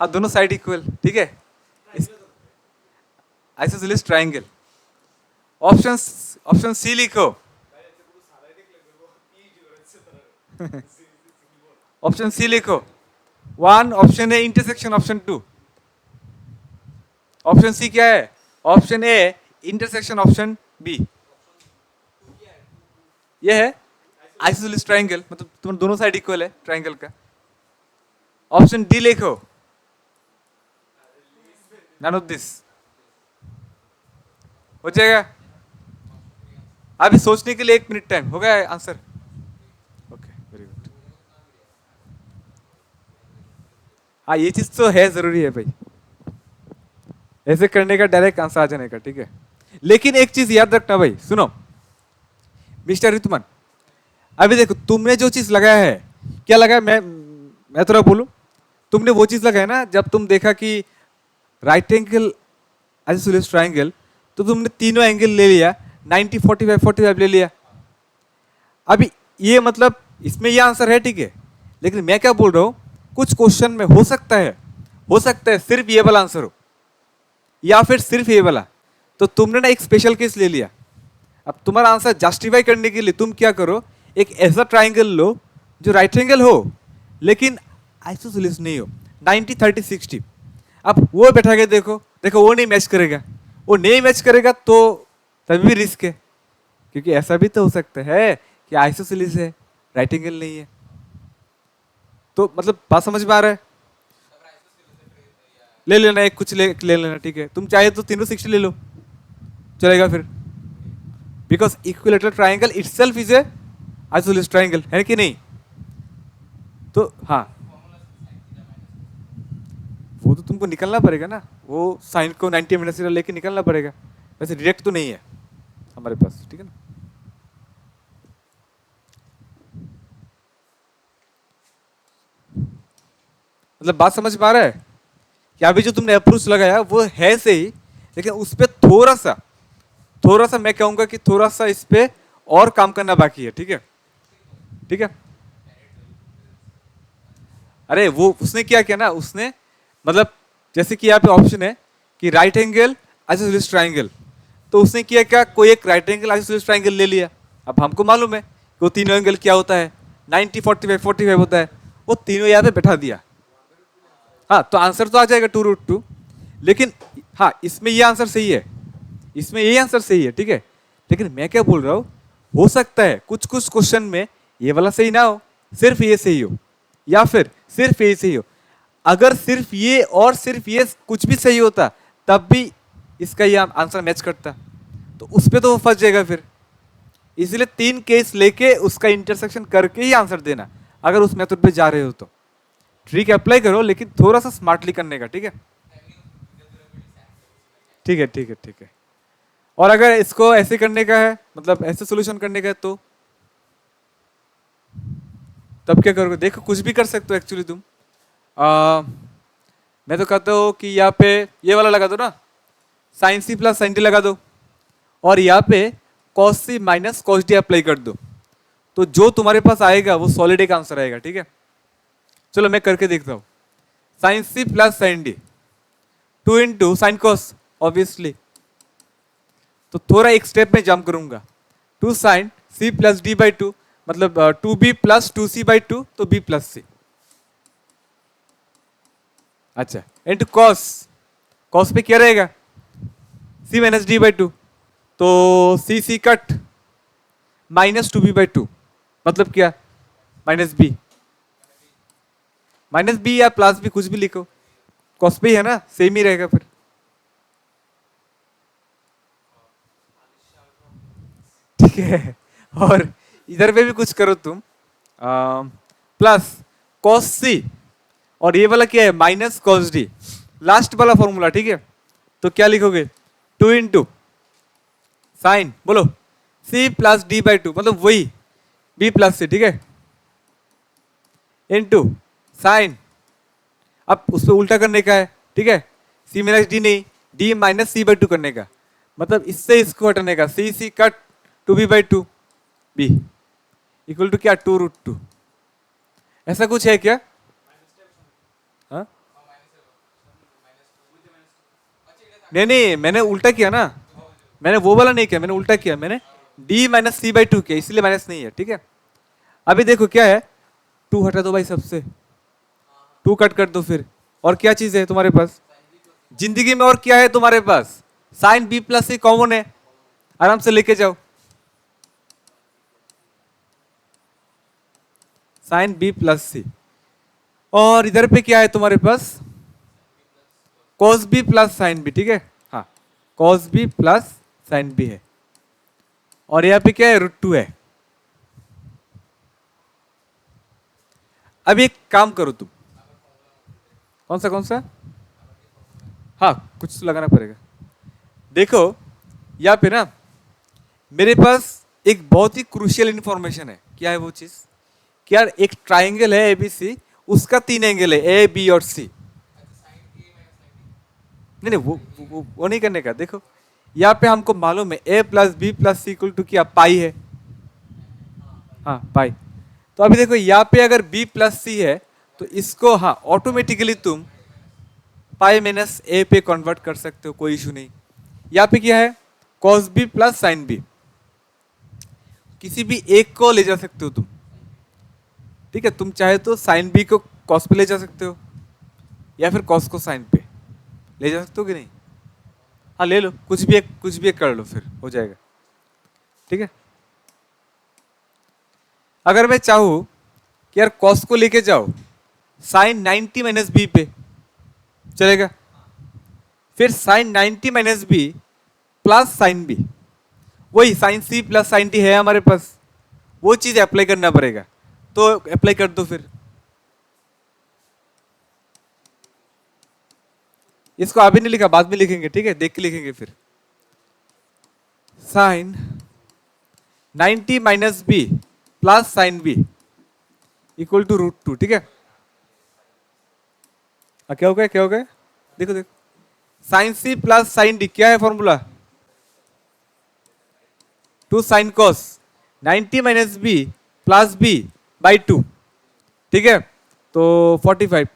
हाँ दोनों साइड इक्वल, ठीक है, isosceles triangle. Option option C लिखो, ऑप्शन सी लिखो, 1 option A intersection option 2। Option C क्या है? Option A intersection option B, ये है आइसोसेलेस ट्राइंगल, मतलब तुम दोनों साइड इक्वल है ट्राइंगल का। ऑप्शन डी लिखो, नन ऑफ दिस। हो जाएगा। अभी सोचने के लिए 1 मिनट टाइम हो गया आंसर। Okay very good. हाँ ये चीज तो है, जरूरी है भाई, ऐसे करने का डायरेक्ट आंसर आ जाने का, ठीक है। लेकिन एक चीज याद रखना भाई, सुनो मिस्टर ऋतुमन, अभी देखो तुमने जो चीज लगाया है, क्या लगाया, मैं थोड़ा बोलूं, तुमने वो चीज लगाया ना, जब तुम देखा कि राइट एंगल आइसोसेलेस ट्रायंगल, तो तुमने तीनों एंगल ले लिया, 90 45 45 ले लिया। अभी ये मतलब इसमें ये आंसर है, ठीक है, लेकिन मैं क्या बोल रहा हूं, कुछ क्वेश्चन में हो सकता है सिर्फ ये वाला आंसर हो, या फिर सिर्फ ये वाला, तो तुमने ना एक स्पेशल केस ले लिया। अब तुम्हारा आंसर जस्टिफाई करने के लिए तुम क्या करो, एक ऐसा ट्राइंगल लो जो राइट एंगल हो लेकिन आइसोसेलेस नहीं हो, 90 30 60। अब वो बैठा के देखो, देखो वो नहीं मैच करेगा, वो नहीं मैच करेगा तो तभी भी रिस्क है, क्योंकि ऐसा भी तो हो सकता है कि आइसोसेलेस है, राइट एंगल नहीं है। तो मतलब बात समझ में आ रहा है? ले लेना एक कुछ ले लेना, ठीक है, तुम चाहे तो तीनों 60 ले लो, चलेगा फिर, because equilateral triangle itself is a isosceles triangle, है कि नहीं? तो हाँ, वो तो तुमको निकलना पड़ेगा ना, वो साइन को 90 मिनट से लेके निकलना पड़ेगा, वैसे डायरेक्ट तो नहीं है हमारे पास, ठीक है ना। मतलब बात समझ में आ रहा है कि अभी जो तुमने अप्रोच लगाया वो है सही, लेकिन उस पर थोड़ा सा मैं कहूंगा कि थोड़ा सा इस पे और काम करना बाकी है, ठीक है, ठीक है। अरे वो उसने क्या किया ना, उसने मतलब जैसे कि यहाँ पे ऑप्शन है कि राइट एंगल आइसोसेलेस ट्रायंगल, तो उसने किया क्या, कोई एक राइट एंगल आइसोसेलेस ट्रायंगल ले लिया। अब हमको मालूम है कि वो तीनों एंगल क्या होता है, 90 45 45 होता है, वो तीनों यहाँ पे बैठा दिया। हाँ तो आंसर तो आ जाएगा 2√2, लेकिन हाँ इसमें ये आंसर सही है, इसमें ये आंसर सही है, ठीक है, लेकिन मैं क्या बोल रहा हूँ, हो सकता है कुछ कुछ क्वेश्चन में ये वाला सही ना हो, सिर्फ ये सही हो, या फिर सिर्फ ये सही हो। अगर सिर्फ ये और सिर्फ ये कुछ भी सही होता तब भी इसका ये आंसर मैच करता, तो उस पर तो वो फंस जाएगा फिर। इसलिए 3 केस लेके उसका इंटरसेक्शन करके ही आंसर देना, अगर उस मेथड पे जा रहे हो तो। ट्रिक अप्लाई करो लेकिन थोड़ा सा स्मार्टली करने का, ठीक है, ठीक है, ठीक है, ठीक है। और अगर इसको ऐसे करने का है, मतलब ऐसे सोल्यूशन करने का है, तो तब क्या करोगे, देखो कुछ भी कर सकते हो एक्चुअली तुम। मैं तो कहता हूँ कि यहाँ पे ये वाला लगा दो ना, sine C plus sine D लगा दो, और यहाँ पे cos C minus cos D apply कर दो, तो जो तुम्हारे पास आएगा वो सॉलिड एक आंसर आएगा, ठीक है। चलो मैं करके देखता हूँ, sine C plus sine D 2 into sine cos, obviously तो थोड़ा एक स्टेप में जंप करूंगा, 2 sine C plus D by 2, मतलब 2b प्लस 2c बाई 2, तो b प्लस सी। अच्छा इंटू कॉस, कॉस पे क्या रहेगा, c माइनस डी बाई 2, तो सी सी कट माइनस 2b/2, मतलब क्या, माइनस बी या प्लस बी कुछ भी लिखो, कॉस पे ही है ना, सेम ही रहेगा फिर। ठीक है, और इधर पे भी कुछ करो तुम, प्लस कॉस सी, और ये वाला क्या है, माइनस कॉस डी, लास्ट वाला फॉर्मूला, ठीक है। तो क्या लिखोगे, 2 इंटू साइन, बोलो सी प्लस डी बाई 2, मतलब वही बी प्लस सी, ठीक है, इंटू साइन, अब उस पर उल्टा करने का है, ठीक है, सी माइनस डी नहीं, डी माइनस सी बाई 2 करने का, मतलब इससे इसको हटाने का, C C cut 2b/2, B equal to क्या, 2√2। ऐसा कुछ है क्या? हाँ नहीं नहीं, मैंने उल्टा किया ना, मैंने वो वाला नहीं किया, मैंने उल्टा किया, मैंने d माइनस सी बाई 2 किया, इसलिए माइनस नहीं है, ठीक है। अभी देखो क्या है, 2 हटा दो भाई सबसे, 2 कट कर दो फिर, और क्या चीज है तुम्हारे पास जिंदगी में, और क्या है तुम्हारे पास, साइन b प्लस सी कॉमन है, आराम से लेके जाओ, साइन b प्लस सी, और इधर पे क्या है तुम्हारे पास, cos B plus sine B, ठीक है, हाँ cos B plus sine B है, और यहाँ पे क्या है, √2 है। अब एक काम करो तुम, कौन सा, हाँ कुछ तो लगाना पड़ेगा। देखो यहाँ पे ना मेरे पास एक बहुत ही क्रूशियल इंफॉर्मेशन है। क्या है वो चीज, कि यार एक ट्राइंगल है एबीसी, उसका 3 एंगल है, ए बी और सी। नहीं नहीं वो नहीं करने का। देखो यहाँ पे हमको मालूम है A plus B plus C equal to क्या, पाई है। हाँ पाई। तो अभी देखो यहाँ पे अगर b प्लस सी है तो इसको हाँ ऑटोमेटिकली तुम पाई माइनस ए पे कन्वर्ट कर सकते हो, कोई इशू नहीं। यहाँ पे क्या है, cos b plus sine B, किसी भी एक को ले जा सकते हो तुम, ठीक है। तुम चाहे तो साइन बी को cos पे ले जा सकते हो, या फिर cos को साइन पे ले जा सकते हो कि नहीं। हाँ ले लो, कुछ भी एक कर लो, फिर हो जाएगा, ठीक है। अगर मैं चाहूँ कि यार cos को लेके जाओ साइन 90 माइनस बी पे, चलेगा। फिर sine 90 minus B plus sine B, वही sine C plus sine T है हमारे पास, वो चीज अप्लाई करना पड़ेगा। तो अप्लाई कर दो फिर। इसको अभी नहीं लिखा, बाद में लिखेंगे, ठीक है, देख के लिखेंगे फिर। Sine 90 minus B plus sine B equal to √2, ठीक है। क्या हो गया, क्या हो गया, देखो देखो, sine C plus sine D क्या है formula, 2 sine cos 90 minus B plus B by 2, ठीक है। तो 45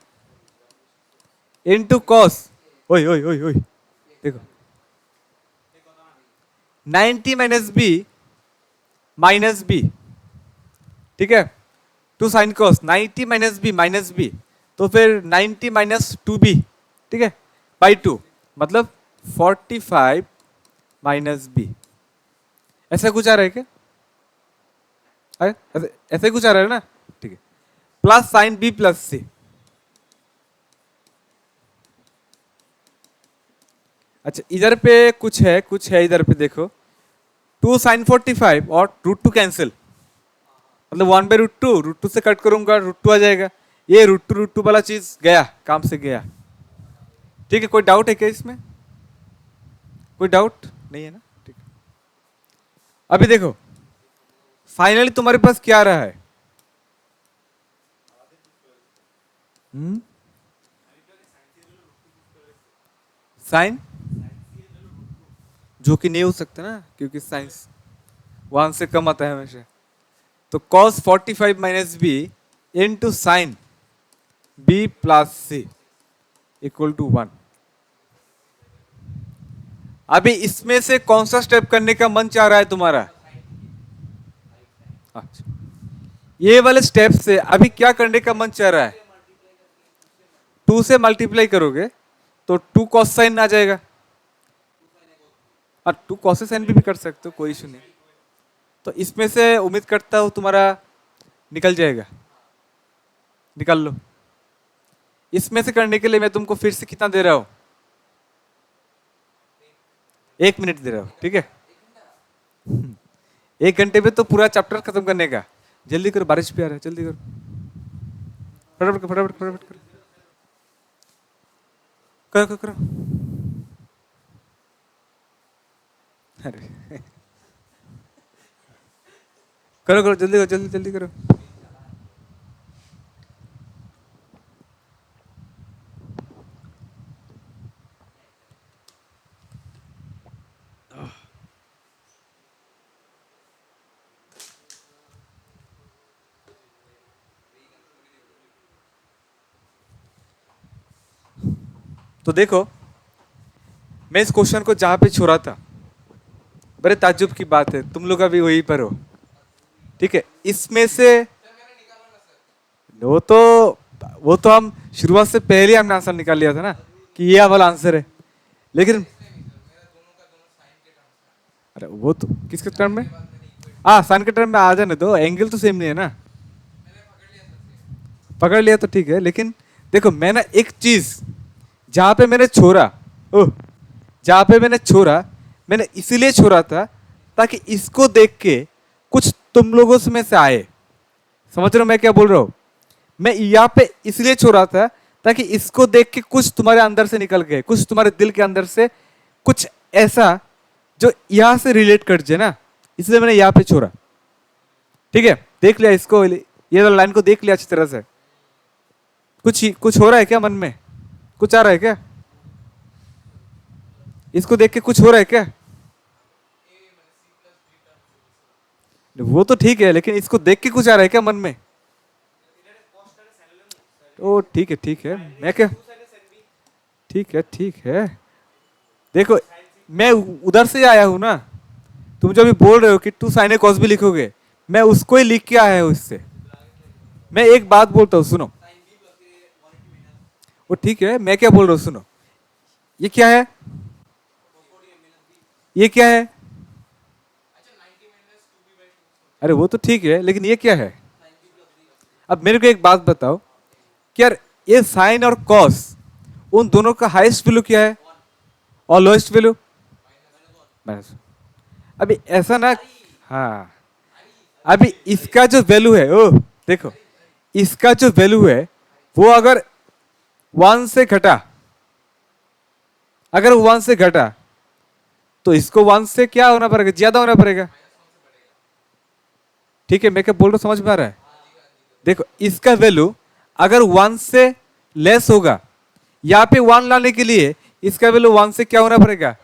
इंटू कॉस, ओए ओए ओए ओए, देखो 90 माइनस बी, ठीक है, 2 साइन कॉस 90 माइनस बी, तो फिर 90 माइनस 2b, ठीक है, बाई 2, मतलब 45 माइनस बी। ऐसा कुछ आ रहा है क्या, ऐसे कुछ आ रहा है ना, ठीक है। प्लस साइन बी प्लस सी, अच्छा इधर पे कुछ है इधर पे देखो, 2 साइन 45 और √2 कैंसिल, मतलब 1/√2, √2 से कट करूंगा √2 आ जाएगा। ये √2 वाला चीज गया, काम से गया, ठीक है। कोई डाउट है क्या इसमें, कोई डाउट नहीं है ना, ठीक है। अभी देखो फाइनली तुम्हारे पास क्या आ रहा है, साइन, जो कि नहीं हो सकता ना, क्योंकि साइंस 1 से कम आता है हमेशा। तो cos 45 minus B into sine B plus C equal to 1। अभी इसमें से कौन सा स्टेप करने का मन चाह रहा है तुम्हारा, अच्छा ये वाले स्टेप से अभी क्या करने का मन चाह रहा है, 2 से मल्टीप्लाई करोगे तो 2 cos साइन आ जाएगा, और 2 cos साइन भी कर सकते हो, कोई इशू नहीं। तो इसमें से उम्मीद करता हूं तुम्हारा निकल जाएगा, निकाल लो। इसमें से करने के लिए मैं तुमको फिर से कितना दे रहा हूं, 1 मिनट दे रहा हूं, ठीक है। 1 घंटे में तो पूरा चैप्टर खत्म करने का। जल्दी करो, बारिश भी आ रहा है, जल्दी करो, फटाफट फटाफट फटाफट करो, करो करो करो। अरे करो करो, जल्दी करो, जल्दी जल्दी करो। तो देखो मैं इस क्वेश्चन को जहां पे छोड़ा था, बड़े ताज्जुब की बात है, तुम लोग अभी वहीं पर हो, ठीक है। इसमें से वो तो हम शुरुआत से पहले हमने आंसर निकाल लिया था ना, कि ये वाला आंसर है। लेकिन अरे वो तो किसके टर्म में, हाँ साइन के टर्म में आ जाने दो, एंगल तो सेम नहीं है ना। पकड़ लिया तो ठीक है, लेकिन देखो मैं ना एक चीज जहां पे मैंने छोड़ा, ओह जहां पे मैंने छोड़ा, मैंने इसीलिए छोड़ा था ताकि इसको देख के कुछ तुम लोगों में से आए। समझ रहे हो मैं क्या बोल रहा हूं? मैं यहाँ पे इसलिए छोड़ा था ताकि इसको देख के कुछ तुम्हारे अंदर से निकल गए, कुछ तुम्हारे दिल के अंदर से कुछ ऐसा जो यहां से रिलेट कर जाए ना, इसलिए मैंने यहाँ पे छोड़ा। ठीक है, देख लिया इसको, ये लाइन को देख लिया अच्छी तरह से। कुछ हो रहा है क्या मन में? कुछ आ रहा है क्या? इसको देख के कुछ हो रहा है क्या? वो तो ठीक है, लेकिन इसको देख के कुछ आ रहा है क्या मन में? ओ ठीक है, मैं क्या, ठीक है। देखो, मैं उधर से आया हूं ना। तुम जो अभी बोल रहे हो कि टू साइन ए कॉस भी लिखोगे, मैं उसको ही लिख के आया हूं इससे। मैं एक बात बोलता हूँ, सुनो। वो ठीक है, मैं क्या बोल रहा हूँ सुनो। ये क्या है? ये क्या है? अरे वो तो ठीक है, लेकिन ये क्या है? अब मेरे को एक बात बताओ कि यार, ये साइन और कॉस, उन दोनों का हाईएस्ट वैल्यू क्या है और लोएस्ट वैल्यू? माइनस। अभी ऐसा ना, हाँ, अभी इसका जो वैल्यू है, ओ देखो, इसका जो वैल्यू है वो अगर वन से घटा, अगर वन से घटा तो इसको वन से क्या होना पड़ेगा? ज्यादा होना पड़ेगा। ठीक है, मैं क्या बोल रहा हूं, समझ में आ रहा है? देखो, इसका वैल्यू अगर वन से लेस होगा, यहाँ पे वन लाने के लिए इसका वैल्यू वन से क्या होना पड़ेगा?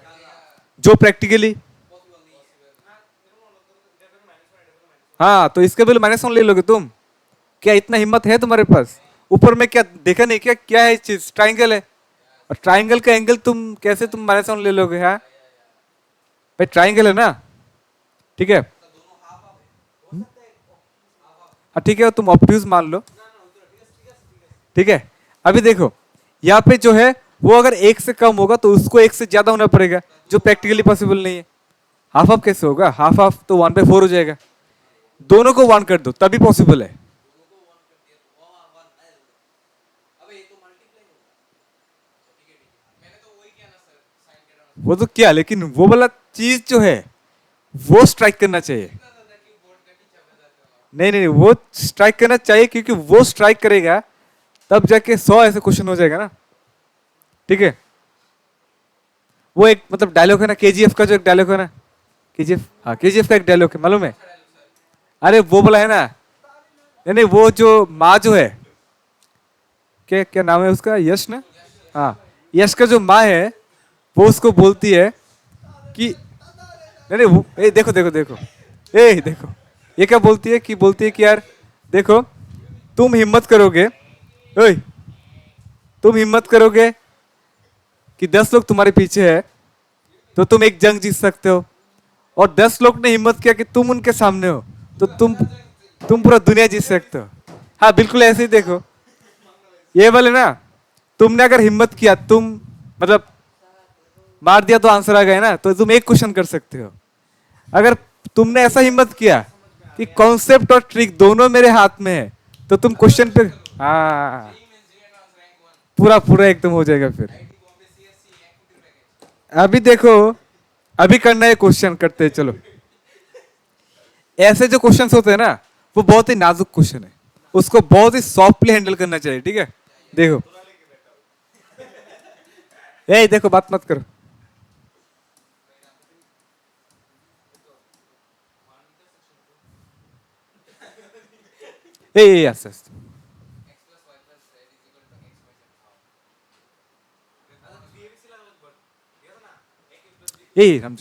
जो प्रैक्टिकली, हाँ, तो इसका वैल्यू माइनस वन ले लोगे तुम? क्या इतना हिम्मत है तुम्हारे पास? ऊपर में क्या देखा नहीं क्या? क्या है चीज? ट्राइंगल है, और ट्राइंगल का एंगल तुम कैसे तुम माइनस वन ले लोगे? हाँ भाई, ट्राइंगल है ना। ठीक है, हाँ ठीक है, तुम ऑब्ट्यूज मान लो। ठीक है, अभी देखो, यहाँ पे जो है वो अगर एक से कम होगा तो उसको एक से ज्यादा होना पड़ेगा, जो प्रैक्टिकली पॉसिबल नहीं है। हाफ हाफ कैसे होगा? हाफ हाफ तो वन बाई फोर हो जाएगा। दोनों को वन कर दो तभी पॉसिबल है। वो तो क्या, लेकिन वो वाला चीज जो है वो स्ट्राइक करना चाहिए। नहीं, वो स्ट्राइक करना चाहिए, क्योंकि वो स्ट्राइक करेगा तब जाके 100 ऐसे क्वेश्चन हो जाएगा ना। ठीक है, वो एक मतलब डायलॉग है ना, केजीएफ का जो एक डायलॉग है ना, केजीएफ, हाँ केजीएफ का एक डायलॉग है, मालूम है? अरे वो बोला है ना, नहीं वो जो माँ जो है, क्या क्या नाम है उसका, यश ना? हाँ, यश का जो माँ है वो उसको बोलती है कि, नहीं वो, ए देखो देखो देखो, ए देखो, ये क्या बोलती है? कि बोलती है कि यार देखो, तुम हिम्मत करोगे, ओए, तुम हिम्मत करोगे कि 10 लोग तुम्हारे पीछे है तो तुम एक जंग जीत सकते हो, और 10 लोग ने हिम्मत किया कि तुम उनके सामने हो तो तुम पूरा दुनिया जीत सकते हो। हाँ बिल्कुल ऐसे ही देखो, ये वाले ना, तुमने अगर हिम्मत किया, तुम मतलब मार दिया तो आंसर आ गया ना, तो तुम एक क्वेश्चन कर सकते हो। अगर तुमने ऐसा हिम्मत किया कि कॉन्सेप्ट और ट्रिक दोनों मेरे हाथ में है, तो तुम क्वेश्चन पे, हाँ, पूरा पूरा एकदम हो जाएगा फिर। अभी देखो, अभी करना है क्वेश्चन करते हैं, चलो। ऐसे जो क्वेश्चंस होते हैं ना, वो बहुत ही नाजुक क्वेश्चन है, उसको बहुत ही सॉफ्टली हैंडल करना चाहिए। ठीक है, देखो, ए देखो, बात मत करो। ए यस यस, ए समझ।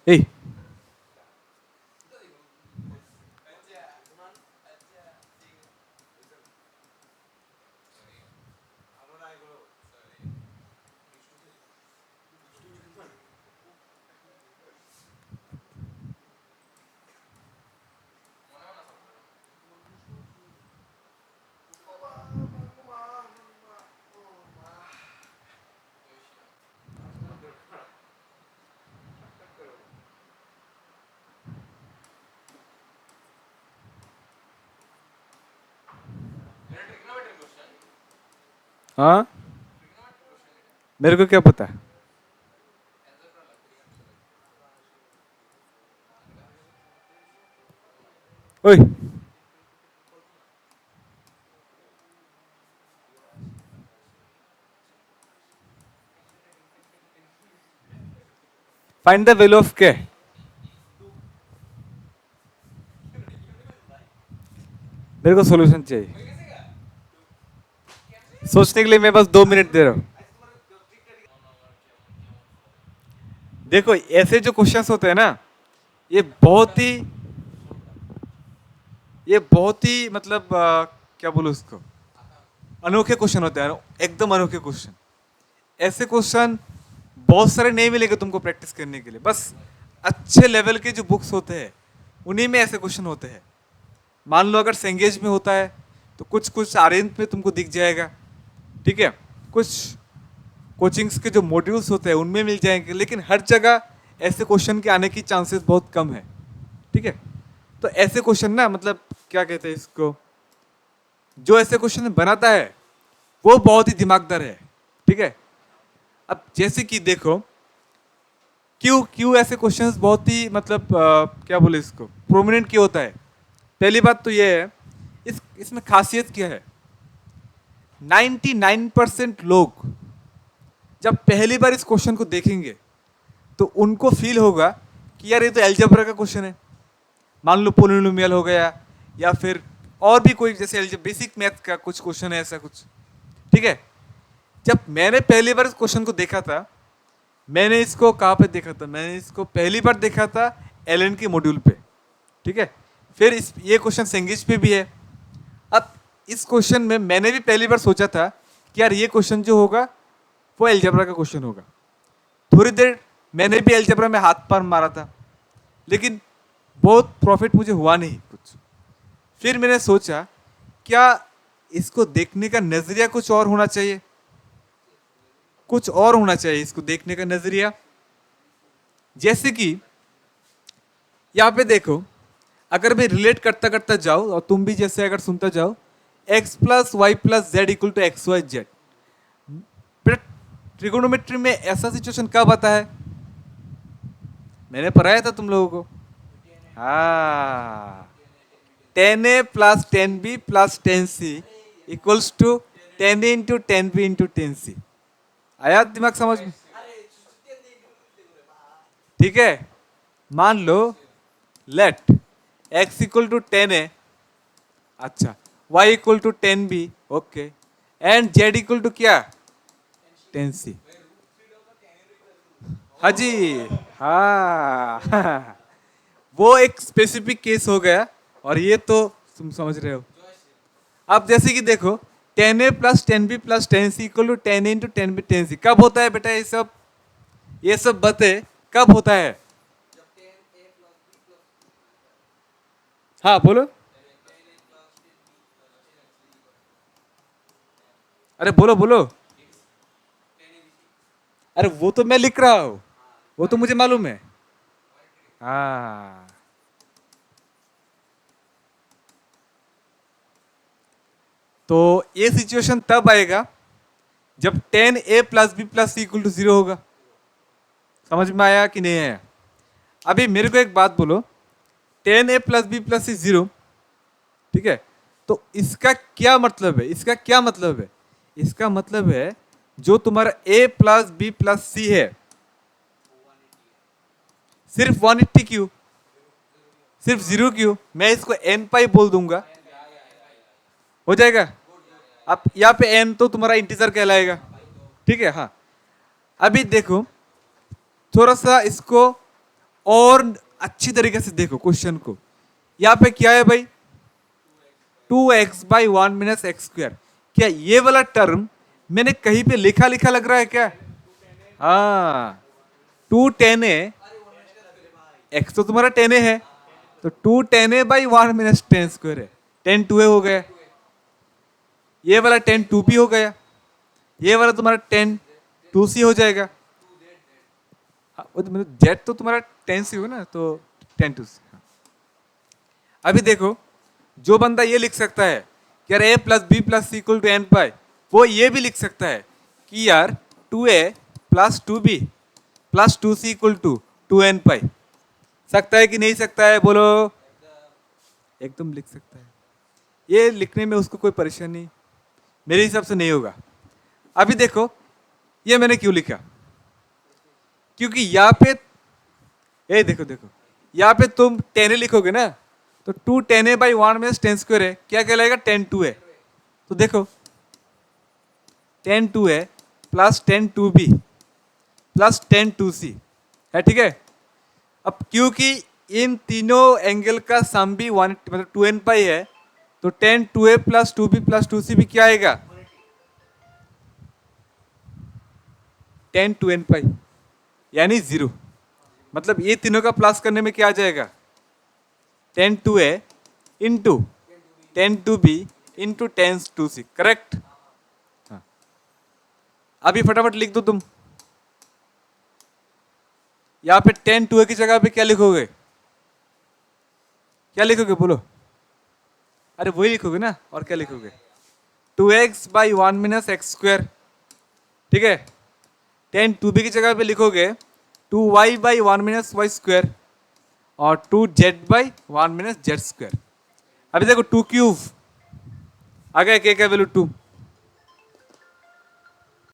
ए हाँ, मेरे को क्या पता। ओए, फाइंड द वैल्यू ऑफ के। मेरे को सॉल्यूशन चाहिए। सोचने के लिए मैं बस 2 मिनट दे रहा हूँ। देखो, ऐसे जो क्वेश्चंस होते हैं ना, ये बहुत ही ये बहुत ही मतलब क्या बोलूं उसको, अनोखे क्वेश्चन होते हैं, एकदम अनोखे क्वेश्चन। ऐसे क्वेश्चन बहुत सारे नहीं मिलेंगे तुमको प्रैक्टिस करने के लिए। बस अच्छे लेवल के जो बुक्स होते हैं उन्हीं में ऐसे क्वेश्चन होते हैं। मान लो अगर सेंगेज में होता है तो कुछ कुछ आर्यंत में तुमको दिख जाएगा, ठीक है। कुछ कोचिंग्स के जो मॉड्यूल्स होते हैं उनमें मिल जाएंगे, लेकिन हर जगह ऐसे क्वेश्चन के आने की चांसेस बहुत कम है, ठीक है। तो ऐसे क्वेश्चन ना, मतलब क्या कहते हैं इसको, जो ऐसे क्वेश्चन बनाता है वो बहुत ही दिमागदार है, ठीक है। अब जैसे कि देखो, क्यों क्यों ऐसे क्वेश्चंस बहुत ही मतलब क्या बोले इसको, प्रोमिनेंट क्यों होता है। पहली बात तो ये है, इसमें खासियत क्या है। 99% लोग जब पहली बार इस क्वेश्चन को देखेंगे तो उनको फील होगा कि यार ये तो एल्जेब्रा का क्वेश्चन है। मान लो पोलिनोमियल हो गया, या फिर और भी कोई जैसे बेसिक मैथ का कुछ क्वेश्चन है, ऐसा कुछ, ठीक है। जब मैंने पहली बार इस क्वेश्चन को देखा था, मैंने इसको कहाँ पे देखा था, मैंने इसको पहली बार देखा था एलन के मॉड्यूल पे, ठीक है। फिर ये क्वेश्चन सेंगिश पे भी है। अब इस क्वेश्चन में मैंने भी पहली बार सोचा था कि यार ये क्वेश्चन जो होगा वो एल्जेब्रा का क्वेश्चन होगा। थोड़ी देर मैंने भी एल्जेब्रा में हाथ पार मारा था, लेकिन बहुत प्रॉफिट मुझे हुआ नहीं कुछ। फिर मैंने सोचा क्या इसको देखने का नजरिया कुछ और होना चाहिए, कुछ और होना चाहिए इसको देखने का नजरिया। जैसे कि यहाँ पे देखो, अगर मैं रिलेट करता करता जाऊँ और तुम भी जैसे अगर सुनता जाओ, X plus Y plus Z equal to X Y Z. बेटा, ट्रिगोनोमेट्री में ऐसा सिचुएशन कब आता है, मैंने पढ़ाया था तुम लोगों को। हाँ, 10a plus 10b plus 10c equals to 10a into 10b into 10c। आया दिमाग समझ में, ठीक है। मान लो let x equal to 10a, अच्छा, y equal to 10b, okay, and z equal to क्या, 10c। हाँ जी, हाँ वो एक स्पेसिफिक केस हो गया, और ये तो तुम समझ रहे हो। अब जैसे कि देखो, 10a plus 10b plus 10c equal to 10a into 10b 10c कब होता है बेटा, ये सब बातें कब होता है। हाँ बोलो, अरे बोलो बोलो। अरे वो तो मैं लिख रहा हूँ, वो तो मुझे मालूम है। हाँ, तो ये सिचुएशन तब आएगा जब 10a plus B plus C equal to 0 होगा। समझ में आया कि नहीं आया। अभी मेरे को एक बात बोलो, 10a प्लस बी प्लस सी 0, ठीक है। तो इसका क्या मतलब है, इसका क्या मतलब है, इसका मतलब है जो तुम्हारा a प्लस बी प्लस सी है, सिर्फ 180 क्यों, सिर्फ 0 क्यों, मैं इसको n पाई बोल दूंगा, हो जाएगा। अब यहाँ पे n तो तुम्हारा इंटीजर कहलाएगा, ठीक है। हाँ, अभी देखो, थोड़ा सा इसको और अच्छी तरीके से देखो क्वेश्चन को। यहाँ पे क्या है भाई, 2x by 1 minus x square. क्या ये वाला टर्म मैंने कहीं पे लिखा लिखा लग रहा है क्या। हाँ, 210a, एक्स तो तुम्हारा 10a है, तो 210a बाई 1 माइनस 10 स्क्वायर है, 10 2a हो गया। ये वाला 10 2b हो गया, ये वाला तुम्हारा 10 2c हो जाएगा। हाँ, वो तो मतलब जेड तो तुम्हारा 10c होगा ना, तो 10 2c। अभी देखो, जो बंदा ये लिख सकता है कि यार a plus B plus C equal to N pi, वो ये भी लिख सकता है कि यार 2a plus 2b plus 2c equal to 2n pi. सकता है कि नहीं सकता है बोलो? एकदम लिख सकता है। ये लिखने में उसको कोई परेशानी मेरे हिसाब से नहीं होगा। अभी देखो ये मैंने क्यों लिखा, क्योंकि यहाँ पे ये देखो देखो यहाँ पे तुम 10a लिखोगे ना, तो 2 10a बाई 1 में 10 स्क्वायर है, क्या कहलाएगा? 10 2a। तो देखो 10 2a plus 10 2b plus 10 2c है, ठीक है। अब क्योंकि इन तीनों एंगल का सम भी 1 मतलब 2n पाई है, तो 10 2a plus 2b plus 2c भी क्या आएगा? 10 2n पाई यानी 0। मतलब ये तीनों का प्लस करने में क्या आ जाएगा? 10 2a into 10 2b into 10 2c, correct? हाँ, अभी फटाफट लिख दो तुम। यहाँ पे 10 2a की जगह पे क्या लिखोगे? क्या लिखोगे बोलो? अरे वही लिखोगे ना, और क्या लिखोगे? 2x by 1 minus x square, ठीक है। 10 2b की जगह पे लिखोगे 2y by 1 minus Y square और 2z by 1 minus Z square. अभी देखो 2 क्यूब आ गया, k का वैल्यू 2,